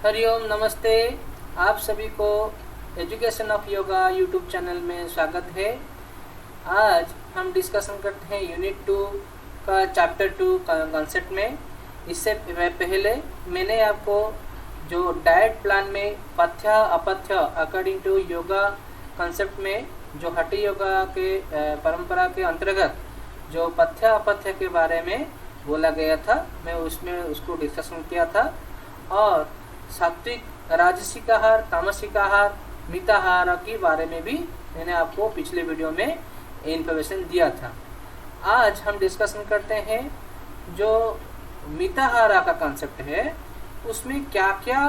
हरिओम नमस्ते। आप सभी को education of yoga YouTube channel में स्वागत है। आज हम डिस्कशन करते हैं यूनिट 2 का चैप्टर 2 का कॉन्सेप्ट में। इससे पहले मैंने आपको जो डाइट प्लान में पथ्य अपथ्य अकॉर्डिंग टू योगा कॉन्सेप्ट में जो हठी योगा के परंपरा के अंतर्गत जो पथ्य अपथ्य के बारे में बोला गया था, मैं उसमें उसको डिस्कशन किया था। और सात्विक, राजसिक आहार, तामसिक आहार, मिताहार के बारे में भी मैंने आपको पिछले वीडियो में इन्फॉर्मेशन दिया था। आज हम डिस्कशन करते हैं जो मिताहार का कॉन्सेप्ट है, उसमें क्या क्या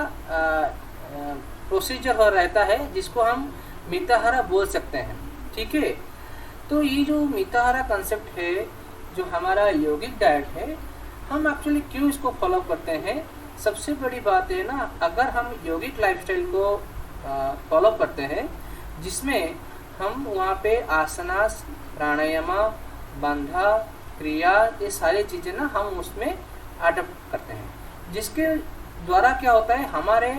प्रोसीजर हो रहता है जिसको हम मिताहार बोल सकते हैं। ठीक है, तो ये जो मिताहार कॉन्सेप्ट है, जो हमारा यौगिक डाइट है, हम एक्चुअली क्यों इसको फॉलो करते हैं। सबसे बड़ी बात है ना, अगर हम यौगिक लाइफस्टाइल को फॉलो करते हैं जिसमें हम वहाँ पे आसनास, प्राणायाम, बंधा, क्रिया, ये सारी चीज़ें ना हम उसमें अडॉप्ट करते हैं, जिसके द्वारा क्या होता है हमारे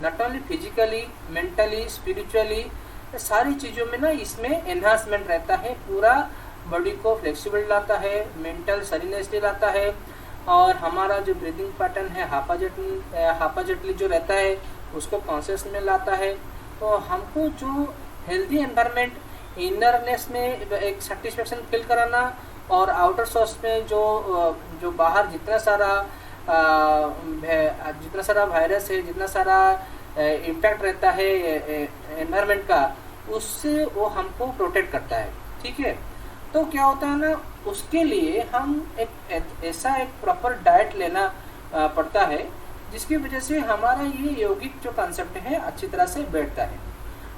not only physically, mentally, spiritually सारी चीज़ों में ना इसमें एनहांसमेंट रहता है। पूरा बॉडी को फ्लेक्सिबल लाता है, मेंटल सरीनेसली लाता है, और हमारा जो ब्रीदिंग पैटर्न है हापाजटली जो रहता है उसको कॉन्शियस में लाता है। तो हमको जो हेल्दी एनवायरनमेंट, इनरनेस में एक सेटिस्फेक्शन फील कराना, और आउटर सोर्स में जो बाहर जितना सारा वायरस है, जितना सारा इम्पैक्ट रहता है एनवायरनमेंट का, उससे वो हमको प्रोटेक्ट करता है। ठीक है, तो क्या होता है ना, उसके लिए हम ऐसा एक प्रॉपर डाइट लेना पड़ता है जिसकी वजह से हमारा ये यौगिक जो कॉन्सेप्ट है अच्छी तरह से बैठता है।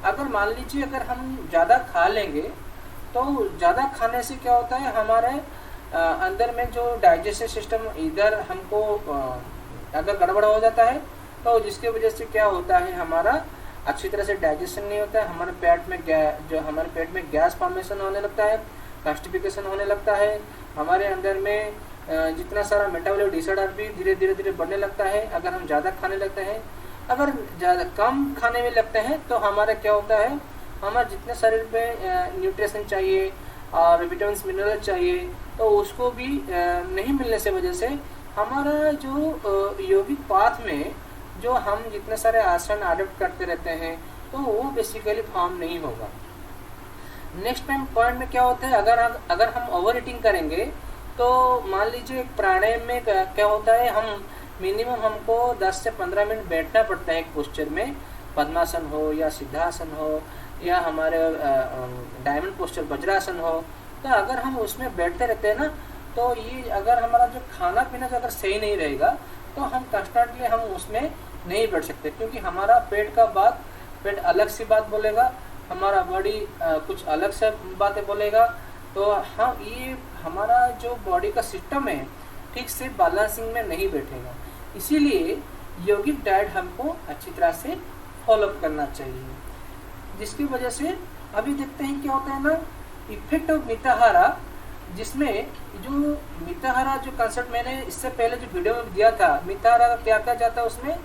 अगर मान लीजिए अगर हम ज़्यादा खा लेंगे तो ज़्यादा खाने से क्या होता है हमारे अंदर में जो डाइजेस्टिव सिस्टम इधर हमको अगर गड़बड़ हो जाता है तो जिसकी वजह से क्या होता है हमारा अच्छी तरह से डाइजेशन नहीं होता है। हमारे पेट में गैस फॉर्मेशन होने लगता है, कॉन्स्टिपेशन होने लगता है। हमारे अंदर में जितना सारा मेटाबॉलिक डिसऑर्डर भी धीरे धीरे बढ़ने लगता है अगर हम ज़्यादा खाने लगते हैं। अगर ज़्यादा कम खाने में लगते हैं तो हमारा क्या होता है, हमारे जितने शरीर पे न्यूट्रिशन चाहिए और विटामिन मिनरल चाहिए तो उसको भी नहीं मिलने से वजह से हमारा जो यौगिक पाथ में जो हम जितने सारे आसन अडॉप्ट करते रहते हैं तो वो बेसिकली फॉर्म नहीं होगा। नेक्स्ट टाइम पॉइंट में क्या होता है, अगर हम ओवर ईटिंग करेंगे तो मान लीजिए प्राणायाम में क्या होता है, हम मिनिमम हमको 10 से 15 मिनट बैठना पड़ता है एक पोस्चर में, पद्मासन हो या सिद्धासन हो या हमारे डायमंड पोस्चर वज्रासन हो। तो अगर हम उसमें बैठते रहते हैं ना, तो ये अगर हमारा जो खाना पीना अगर सही नहीं रहेगा तो हम कंस्टेंटली हम उसमें नहीं बैठ सकते, क्योंकि हमारा पेट अलग सी बात बोलेगा, हमारा बॉडी कुछ अलग से बातें बोलेगा। तो हम ये हमारा जो बॉडी का सिस्टम है ठीक से बैलेंसिंग में नहीं बैठेगा। इसीलिए यौगिक डाइट हमको अच्छी तरह से फॉलो करना चाहिए, जिसकी वजह से अभी देखते हैं क्या होता है ना, इफेक्ट ऑफ मिताहारा, जिसमें जो मिताहारा जो कंसेप्ट मैंने इससे पहले जो वीडियो में दिया था, मिताहारा का क्या क्या जाता है उसमें,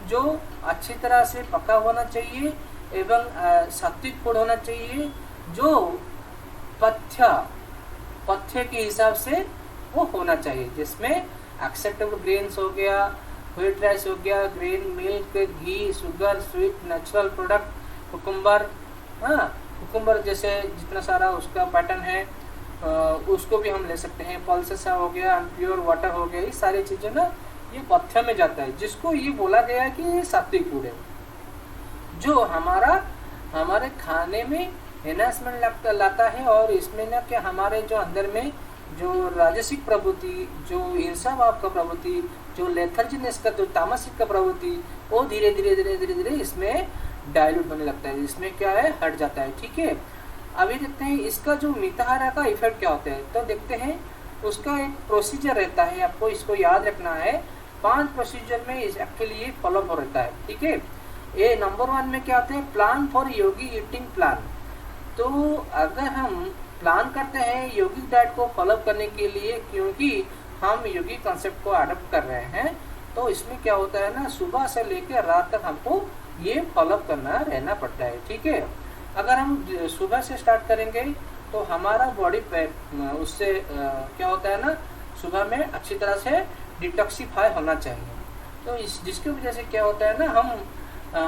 जो अच्छी तरह से पका होना चाहिए एवं सात्विक फूड होना चाहिए, जो पथ्य के हिसाब से वो होना चाहिए, जिसमें एक्सेप्टेबल ग्रेन्स हो गया, व्हाइट राइस हो गया, grain, milk, ghee, sugar, sweet, natural product, cucumber, cucumber जैसे जितना सारा उसका पैटर्न है उसको भी हम ले सकते हैं, पल्सेस हो गया, प्योर वाटर हो गया, ये सारी चीज़ें ना ये पथ्य में जाता है, जिसको ये बोला गया है कि ये सात्विक फूड है, जो हमारे खाने में एनहांसमेंट लाता है। और इसमें ना क्या हमारे जो अंदर में जो राजसिक प्रवृत्ति, जो हिंसा भाव का प्रवृत्ति, जो लेथर्जीनेस का जो तामसिक का प्रवृत्ति, वो धीरे धीरे इसमें डाइल्यूट होने लगता है, इसमें क्या है हट जाता है। ठीक है, अभी देखते हैं इसका जो मिताहारा का इफेक्ट क्या होता है। तो देखते हैं उसका एक प्रोसीजर रहता है, आपको इसको याद रखना है। 5 प्रोसीजर में एक्चुअली ये फॉलो हो रहता है। ठीक है, ये नंबर 1 में क्या होता है, plan for Yogi eating plan. तो अगर हम प्लान करते हैं यौगिक डाइट को फॉलो करने के लिए, क्योंकि हम यौगिक कॉन्सेप्ट को अडॉप्ट कर रहे हैं, तो इसमें क्या होता है ना, सुबह से लेकर रात तक हमको ये फॉलोअप करना रहना पड़ता है, ठीक है। अगर हम सुबह से स्टार्ट करेंगे तो हमारा बॉडी पे उससे क्या होता है ना, सुबह में अच्छी तरह से डिटॉक्सिफाई होना चाहिए। तो इस जिसकी वजह से क्या होता है ना, हम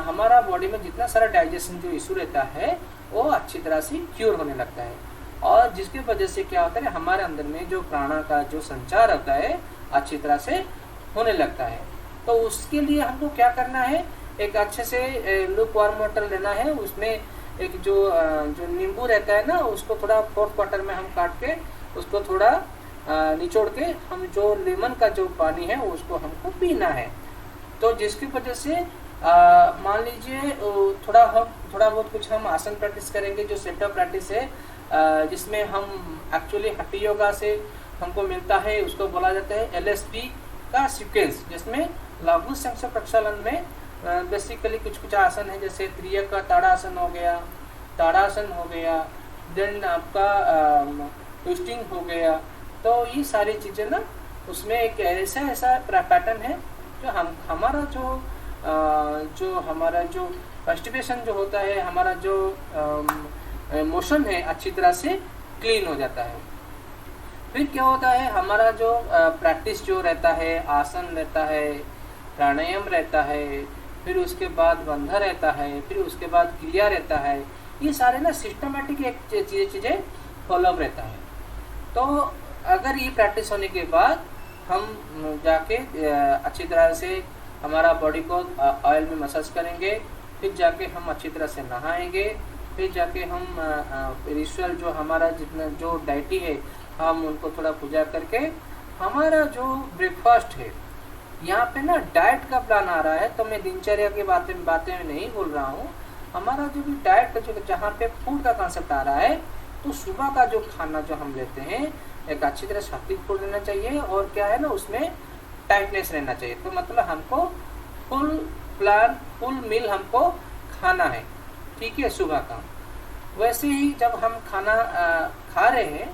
हमारा बॉडी में जितना सारा डाइजेशन जो इशू रहता है वो अच्छी तरह से क्योर होने लगता है, और जिसकी वजह से क्या होता है हमारे अंदर में जो प्राणा का जो संचार होता है अच्छी तरह से होने लगता है। तो उसके लिए हमको क्या करना है, एक अच्छे से लूप वार्म वाटर लेना है, उसमें एक जो नींबू रहता है ना, उसको थोड़ा 4 क्वार्टर में हम काट के उसको थोड़ा निचोड़ के हम जो लेमन का जो पानी है उसको हमको पीना है। तो जिसकी वजह से मान लीजिए थोड़ा बहुत कुछ हम आसन प्रैक्टिस करेंगे, जो सेटअप प्रैक्टिस है, जिसमें हम एक्चुअली हट्टी योगा से हमको मिलता है, उसको बोला जाता है LSP का सीक्वेंस, जिसमें लघु संख्या प्रक्षालन में बेसिकली कुछ आसन है, जैसे त्रियक का ताड़ासन हो गया, ताड़ासन हो गया, देन आपका ट्विस्टिंग हो गया। तो ये सारी चीज़ें ना उसमें एक ऐसा पैटर्न है जो हमारा जो कॉन्स्टिपेशन जो होता है, हमारा जो मोशन है अच्छी तरह से क्लीन हो जाता है। फिर क्या होता है, हमारा जो प्रैक्टिस जो रहता है, आसन रहता है, प्राणायाम रहता है, फिर उसके बाद बंधा रहता है, फिर उसके बाद क्रिया रहता है, ये सारे ना सिस्टमेटिक एक चीज़ें फॉलोअप रहता है। तो अगर ये प्रैक्टिस होने के बाद हम जाके अच्छी तरह से हमारा बॉडी को ऑयल में मसाज करेंगे, फिर जाके हम अच्छी तरह से नहाएंगे, फिर जाके हम रिचुअल जो हमारा जितना जो डाइटी है हम उनको थोड़ा पूजा करके हमारा जो ब्रेकफास्ट है, यहाँ पे ना डाइट का प्लान आ रहा है, तो मैं दिनचर्या की बातें नहीं बोल रहा हूँ। हमारा जो भी डाइट का जो जहाँ पे फूड का कॉन्सेप्ट आ रहा है, तो सुबह का जो खाना जो हम लेते हैं एक अच्छी तरह सात्विक फूड लेना चाहिए, और क्या है ना उसमें टाइटनेस रहना चाहिए। तो मतलब हमको फुल मील हमको खाना है, ठीक है, सुबह का। वैसे ही जब हम खाना खा रहे हैं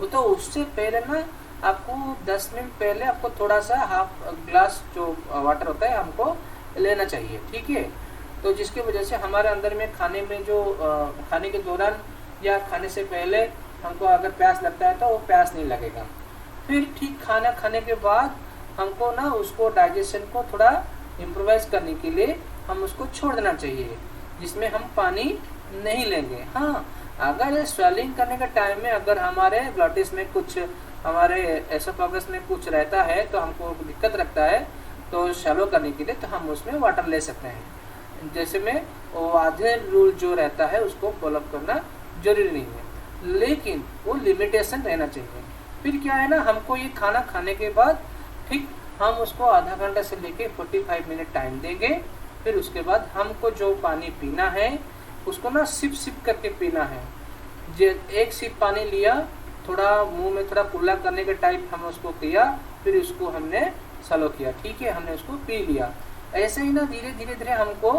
तो उससे पहले ना आपको 10 मिनट पहले आपको थोड़ा सा हाफ ग्लास जो वाटर होता है हमको लेना चाहिए, ठीक है। तो जिसकी वजह से हमारे अंदर में खाने में जो खाने के दौरान या खाने से पहले हमको अगर प्यास लगता है तो वो प्यास नहीं लगेगा। फिर ठीक खाना खाने के बाद हमको ना उसको डाइजेशन को थोड़ा इम्प्रोवाइज करने के लिए हम उसको छोड़ देना चाहिए, जिसमें हम पानी नहीं लेंगे। हाँ, अगर स्वेलिंग करने के टाइम में अगर हमारे ग्लॉटिस में कुछ, हमारे एसोफेगस में कुछ रहता है तो हमको दिक्कत रखता है, तो शैलो करने के लिए तो हम उसमें वाटर ले सकते हैं। जैसे में वो आधे रूल जो रहता है उसको फॉलो करना जरूरी नहीं है, लेकिन वो लिमिटेशन रहना चाहिए। फिर क्या है ना, हमको ये खाना खाने के बाद ठीक हम उसको आधा घंटा से लेके 45 मिनट टाइम देंगे। फिर उसके बाद हमको जो पानी पीना है उसको ना सिप करके पीना है। एक सिप पानी लिया, थोड़ा मुंह में थोड़ा कुल्ला करने के टाइप हम उसको किया, फिर उसको हमने सलो किया, ठीक है, हमने उसको पी लिया। ऐसे ही ना धीरे धीरे हमको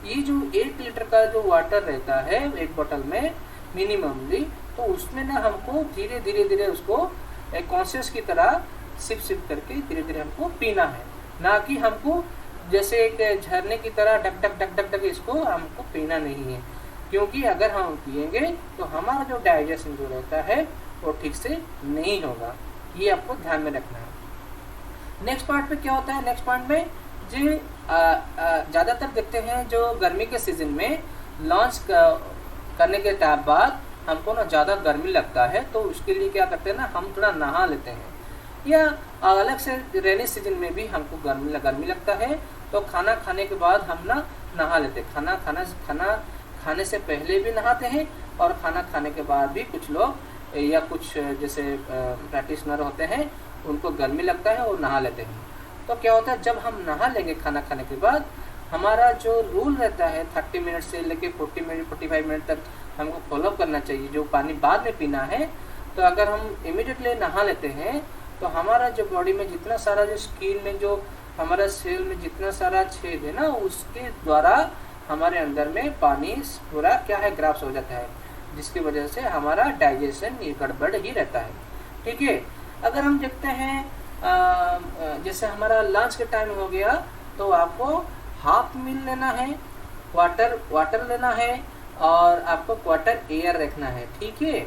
ये जो 1 लीटर का जो वाटर रहता है एक बोतल में मिनिममली, तो उसमें ना हमको धीरे धीरे उसको एक कॉन्शियस की तरह सिप करके धीरे धीरे हमको पीना है, ना कि हमको जैसे एक झरने की तरह डक डक इसको हमको पीना नहीं है। क्योंकि अगर हम पिएंगे तो हमारा जो डाइजेशन जो रहता है वो ठीक से नहीं होगा, ये आपको ध्यान में रखना है। नेक्स्ट पार्ट पे क्या होता है, नेक्स्ट पार्ट में जो ज़्यादातर देखते हैं जो गर्मी के सीजन में लॉन्च करने के बाद हमको ना ज़्यादा गर्मी लगता है, तो उसके लिए क्या करते हैं ना, हम थोड़ा नहा लेते हैं, या अलग से रेनी सीजन में भी हमको गर्मी लगता है तो खाना खाने के बाद हम ना नहा लेते हैं। खाना खाने से पहले भी नहाते हैं और खाना खाने के बाद भी कुछ लोग या कुछ जैसे प्रैक्टिशनर होते हैं उनको गर्मी लगता है और नहा लेते हैं। तो क्या होता है, जब हम नहा लेंगे खाना खाने के बाद, हमारा जो रूल रहता है 30 मिनट से लेके 45 मिनट तक हमको फॉलो करना चाहिए, जो पानी बाद में पीना है। तो अगर हम इमीडिएटली नहा लेते हैं तो हमारा जो बॉडी में जितना सारा जो स्किन में जो हमारा सेल में जितना सारा छेद है ना, उसके द्वारा हमारे अंदर में पानी पूरा क्या है ग्राफ्स हो जाता है, जिसकी वजह से हमारा डाइजेशन ये गड़बड़ ही रहता है, ठीक है। अगर हम देखते हैं जैसे हमारा लंच के टाइम हो गया तो आपको हाफ मील लेना है, वाटर लेना है और आपको क्वार्टर एयर रखना है। ठीक है,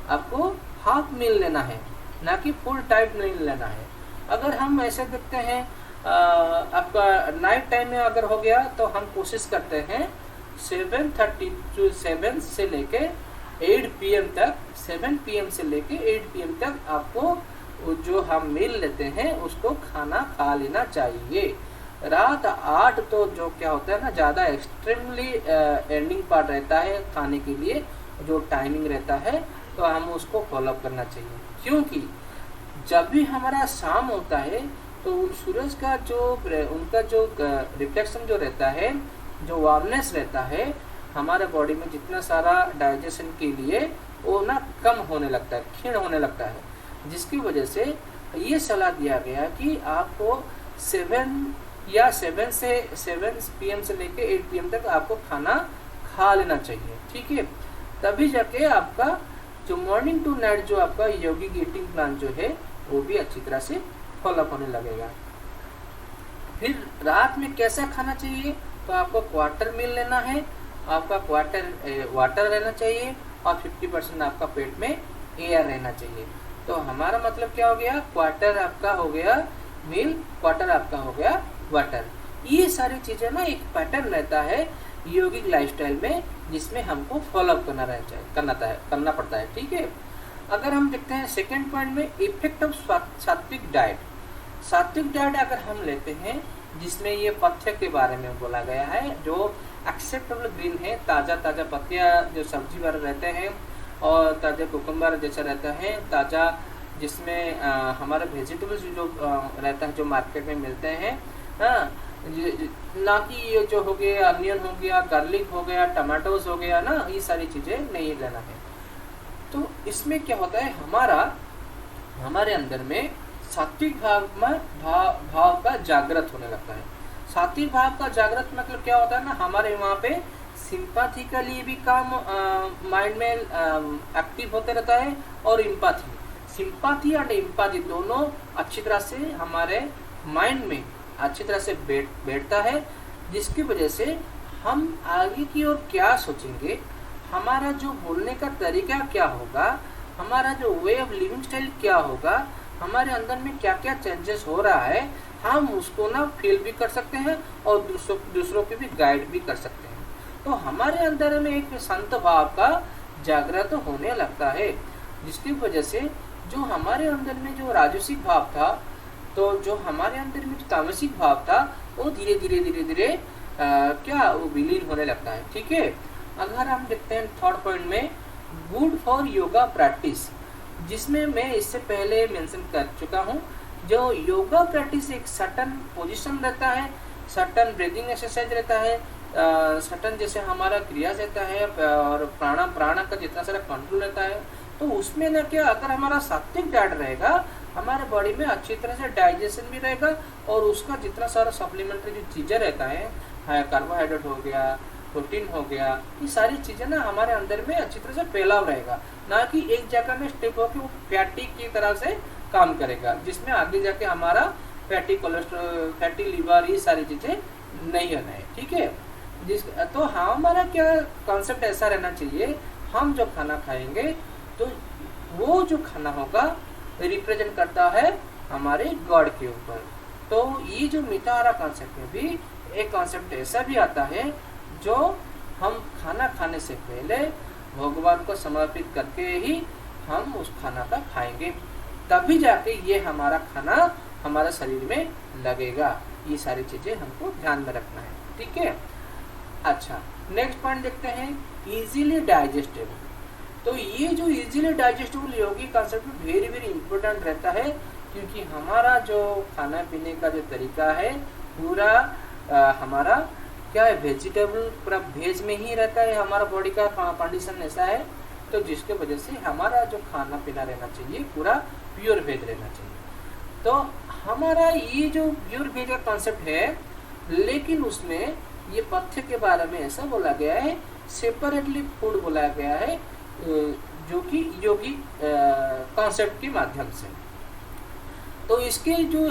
आपको हाफ मील लेना है, ना कि फुल टाइट नहीं लेना है। अगर हम ऐसे देखते हैं आपका नाइट टाइम में अगर हो गया तो हम कोशिश करते हैं 7:30 to 7 से लेके 8 PM तक, 7 PM से लेके 8 PM तक आपको जो हम मील लेते हैं उसको खाना खा लेना चाहिए। रात 8 तो जो क्या होता है ना, ज़्यादा एक्सट्रीमली एंडिंग पार्ट रहता है खाने के लिए, जो टाइमिंग रहता है तो हम उसको फॉलो करना चाहिए। क्योंकि जब भी हमारा शाम होता है तो सूरज का जो उनका जो रिफ्लेक्शन जो रहता है, जो वार्मनेस रहता है हमारे बॉडी में जितना सारा डाइजेशन के लिए वो ना कम होने लगता है, क्षीण होने लगता है, जिसकी वजह से ये सलाह दिया गया कि आपको 7 PM से लेके 8 PM तक आपको खाना खा लेना चाहिए। ठीक है, तभी जाके आपका जो मॉर्निंग टू नाइट जो आपका यौगिक ईटिंग प्लान जो है वो भी अच्छी तरह से फॉलो होने लगेगा। फिर रात में कैसा खाना चाहिए, तो आपको क्वार्टर मील लेना है, आपका क्वार्टर वाटर रहना चाहिए और 50% आपका पेट में एयर रहना चाहिए। तो हमारा मतलब क्या हो गया, क्वार्टर आपका हो गया मील, क्वार्टर आपका हो गया वाटर। ये सारी चीजें ना एक पैटर्न रहता है यौगिक लाइफस्टाइल में, जिसमें हमको फॉलो करना पड़ता है। ठीक है, अगर हम देखते हैं सेकेंड पॉइंट में इफेक्ट ऑफ सात्विक डाइट। सात्विक डाइट अगर हम लेते हैं जिसमें ये पथ्य के बारे में बोला गया है, जो एक्सेप्टेबल ग्रीन है, ताज़ा पत्तियाँ जो सब्जी वाले रहते हैं और ताज़ा कुकुम्बर जैसा रहता है, ताज़ा जिसमें हमारे वेजिटेबल्स जो रहता है जो मार्केट में मिलते हैं, हाँ, ना कि ये जो हो गया अनियन हो गया, गार्लिक हो गया, टमाटोज हो गया ना, ये सारी चीज़ें नहीं लेना है। तो इसमें क्या होता है, हमारे अंदर में सात्विक भाव का जागृत होने लगता है। सात्विक भाव का जागृत मतलब क्या होता है ना, हमारे वहाँ पे सिंपैथी का लिए भी काम माइंड में एक्टिव होते रहता है, और सिंपैथी और एम्पैथी दोनों अच्छी तरह से हमारे माइंड में अच्छी तरह से बैठता है, जिसकी वजह से हम आगे की ओर क्या सोचेंगे, हमारा जो बोलने का तरीका क्या होगा, हमारा जो वे ऑफ लिविंग स्टाइल क्या होगा, हमारे अंदर में क्या क्या चेंजेस हो रहा है, हम उसको ना फील भी कर सकते हैं और दूसरों को भी गाइड भी कर सकते हैं। तो हमारे अंदर में एक संत भाव का जागृत होने लगता है, जिसकी वजह से जो हमारे अंदर में जो राजसिक भाव था, तो जो हमारे अंदर में जो तामसिक भाव था, वो धीरे धीरे क्या वो विलीन होने लगता है। ठीक है, अगर हम देखते हैं थर्ड पॉइंट में गुड फॉर योगा प्रैक्टिस, जिसमें मैं इससे पहले मेंशन कर चुका हूँ। जो योगा प्रैक्टिस एक सर्टन पोजीशन रहता है, सर्टन ब्रीदिंग एक्सरसाइज रहता है, सर्टन जैसे हमारा क्रिया रहता है और प्राणा का जितना सारा कंट्रोल रहता है, तो उसमें ना क्या, अगर हमारा सात्विक डाइट रहेगा, हमारे बॉडी में अच्छी तरह से डाइजेशन भी रहेगा और उसका जितना सारा सप्लीमेंट्री जो चीज़ें रहता है, कार्बोहाइड्रेट हो गया, प्रोटीन हो गया, ये सारी चीज़ें ना हमारे अंदर में अच्छी तरह से फैलाव रहेगा, ना कि एक जगह में स्टिक होकर वो फैटी की तरह से काम करेगा, जिसमें आगे जाके हमारा फैटी कोलेस्ट्रॉल, फैटी लीवर, ये सारी चीज़ें नहीं होना है। ठीक है, तो हमारा क्या कॉन्सेप्ट ऐसा रहना चाहिए, हम जो खाना खाएंगे तो वो जो खाना होगा रिप्रेजेंट करता है हमारे गॉड के ऊपर। तो ये जो मीठा आहार कॉन्सेप्ट में भी एक कॉन्सेप्ट ऐसा भी आता है, जो हम खाना खाने से पहले भगवान को समर्पित करके ही हम उस खाना का खाएंगे, तभी जाके ये हमारा खाना हमारे शरीर में लगेगा। ये सारी चीज़ें हमको ध्यान में रखना है। ठीक है, अच्छा, नेक्स्ट पॉइंट देखते हैं, इजीली डाइजेस्टेबल। तो ये जो इजीली डाइजेस्टेबल यौगिक कॉन्सेप्ट वेरी वेरी इंपॉर्टेंट रहता है, क्योंकि हमारा जो खाना पीने का जो तरीका है पूरा हमारा क्या है, वेजिटेबल, पूरा वेज में ही रहता है, हमारा बॉडी का कंडीशन ऐसा है, तो जिसके वजह से हमारा जो खाना पीना रहना चाहिए पूरा प्योर वेज रहना चाहिए। तो हमारा ये जो प्योर वेज का कॉन्सेप्ट है, लेकिन उसमें ये पथ्य के बारे में ऐसा बोला गया है, सेपरेटली फूड बोला गया है, जो कि योगी कॉन्सेप्ट के माध्यम से। तो इसके जो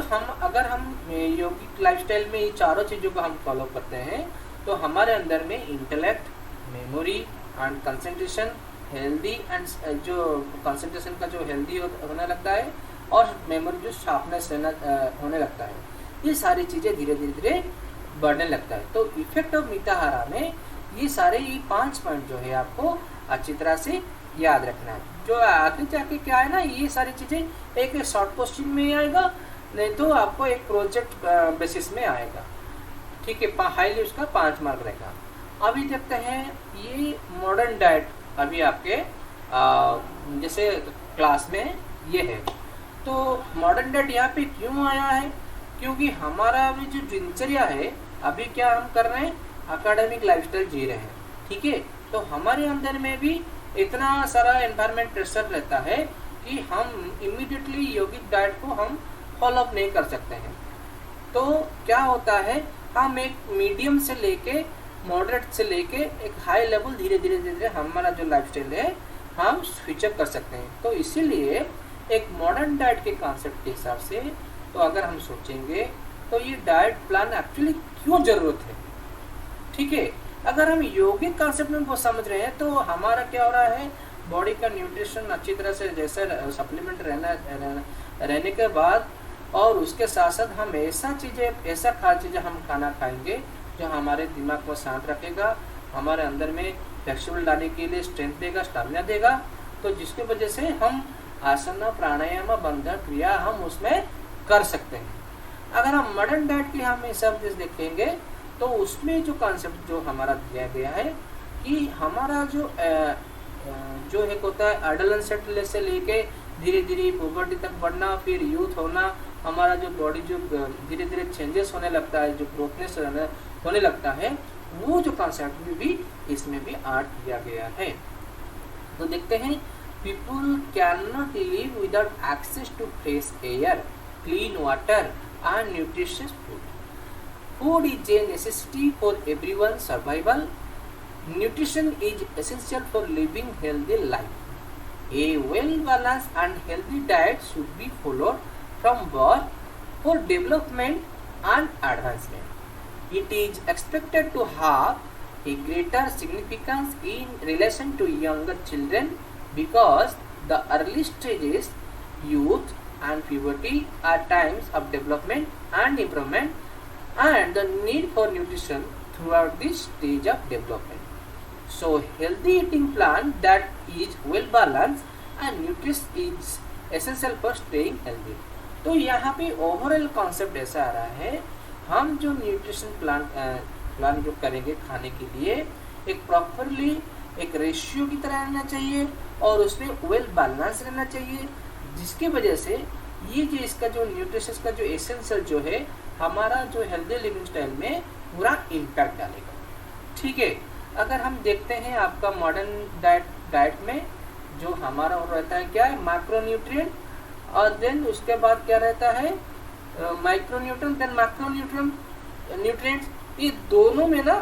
अगर हम यौगिक लाइफस्टाइल में ये चारों चीज़ों को हम फॉलो करते हैं तो हमारे अंदर में intellect, memory and concentration healthy and जो कंसंट्रेशन का जो हेल्दी होने लगता है और मेमोरी जो शार्पनेस होने लगता है, ये सारी चीज़ें धीरे धीरे बढ़ने लगता है। तो इफेक्ट ऑफ मिताहारा में ये 5 पॉइंट जो है आपको अच्छी तरह से याद रखना है। जो आगे जाके क्या है ना, ये सारी चीज़ें एक शॉर्ट क्वेश्चन में आएगा, नहीं तो आपको एक प्रोजेक्ट बेसिस में आएगा। ठीक है, हाईली उसका 5 मार्क रहेगा। अभी देखते हैं ये मॉडर्न डाइट अभी आपके जैसे क्लास में ये है। तो मॉडर्न डाइट यहाँ पे क्यों आया है? क्योंकि हमारा अभी जो दिनचर्या है, अभी क्या हम कर रहे हैं, एकेडमिक लाइफस्टाइल जी रहे हैं। ठीक है, तो हमारे अंदर में भी इतना सारा एनवायरमेंट प्रेशर रहता है कि हम इमीडिएटली यौगिक डाइट को हम फॉलो अप नहीं कर सकते हैं। तो क्या होता है, हम एक मीडियम से लेके मॉडरेट से लेके एक हाई लेवल धीरे धीरे हमारा जो लाइफस्टाइल है हम स्विचअप कर सकते हैं। तो इसीलिए एक मॉडर्न डाइट के कॉन्सेप्ट के हिसाब से तो अगर हम सोचेंगे तो ये डाइट प्लान एक्चुअली क्यों जरूरत है। ठीक है, अगर हम यौगिक कॉन्सेप्ट में वो समझ रहे हैं तो हमारा क्या हो रहा है, बॉडी का न्यूट्रिशन अच्छी तरह से जैसे सप्लीमेंट रहने के बाद और उसके साथ साथ हम ऐसा चीज़ें हम खाना खाएंगे जो हमारे दिमाग को शांत रखेगा, हमारे अंदर में फ्लेक्सिबल लाने के लिए स्ट्रेंथ देगा, स्टामिना देगा। तो जिसकी वजह से हम आसन, प्राणायाम, बंधन क्रिया हम उसमें कर सकते हैं। अगर हम मॉडर्न डाइट की हम सब चीज़ देखेंगे तो उसमें जो कॉन्सेप्ट जो हमारा दिया गया है कि हमारा जो एक होता है एडोलेसेंट से लेके धीरे धीरे पुबर्टी तक बढ़ना, फिर यूथ होना, हमारा जो बॉडी जो धीरे धीरे चेंजेस होने लगता है, जो ग्रोथनेस होने लगता है, वो जो कॉन्सेप्ट में भी इसमें भी ऐड किया गया है। तो देखते हैं, people can not live without access to fresh air, clean water and nutritious food. Food is a necessity for everyone's survival. Nutrition is essential for living healthy life. A well-balanced and healthy diet should be followed from birth for development and advancement. It is expected to have a greater significance in relation to younger children because the early stages, youth and puberty, are times of development and improvement and the need for nutrition throughout this stage of development. So healthy eating plan that is well balanced and nutritious is essential for staying healthy. तो यहाँ पे overall concept ऐसा आ रहा है, हम जो nutrition plan जो करेंगे खाने के लिए, एक प्रॉपरली एक रेशियो की तरह रहना चाहिए और उसमें वेल बैलेंस रहना चाहिए, जिसकी वजह से ये जो इसका जो न्यूट्रिशन का जो एसेंशियल जो है हमारा जो हेल्दी लिविंग स्टाइल में पूरा इम्पैक्ट डालेगा। ठीक है, अगर हम देखते हैं आपका मॉडर्न डाइट में जो हमारा रहता है क्या है, माइक्रोन्यूट्रिएंट, और देन उसके बाद क्या रहता है माइक्रोन्यूट्रिएंट, देन मैक्रोन्यूट्रिएंट्स। ये दोनों में ना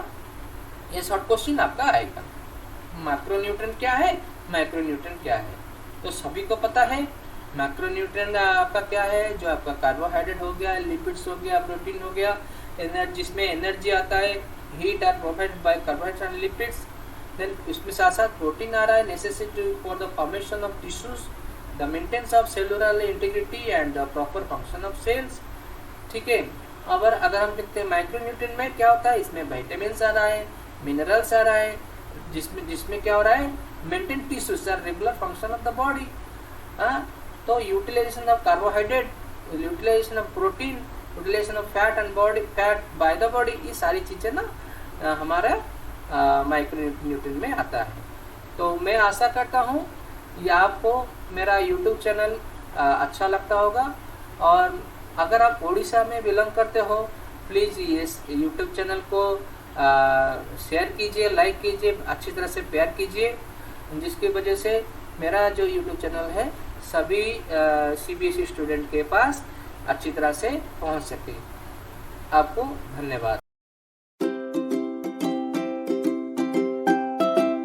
ये शॉर्ट क्वेश्चन आपका आएगा, माइक्रोन्यूट्रिएंट क्या है, माइक्रोन्यूट्रिएंट क्या है। तो सभी को पता है मैक्रोन्यूट्रिएंट आपका क्या है, जो आपका कार्बोहाइड्रेट हो गया, लिपिड्स हो गया, प्रोटीन हो गया, जिसमें एनर्जी आता है, heat are provided by carbohydrates and lipids. Then उसमें साथ साथ प्रोटीन आ रहा है, necessity for the formation of tissues, the maintenance of cellular integrity and the proper function of cells. ठीक है, अगर हम देखते हैं माइक्रोन्यूट्रिएंट में क्या होता है, इसमें विटामिन्स आ रहा है, मिनरल्स आ रहा है, जिसमें क्या हो रहा है, maintain tissues or regular function of the body. तो utilisation of carbohydrate, utilisation of protein, utilisation of fat and fat by the body, ये सारी चीज़ें ना हमारा माइक्रोन्यूट्रिएंट में आता है। तो मैं आशा करता हूँ ये आपको मेरा यूट्यूब चैनल अच्छा लगता होगा, और अगर आप उड़ीसा में बिलोंग करते हो प्लीज़ इस यूट्यूब चैनल को शेयर कीजिए, लाइक कीजिए, अच्छी तरह से प्यार कीजिए, जिसकी वजह से मेरा जो यूट्यूब चैनल है सभी CBSE स्टूडेंट के पास अच्छी तरह से पहुंच सके। आपको धन्यवाद।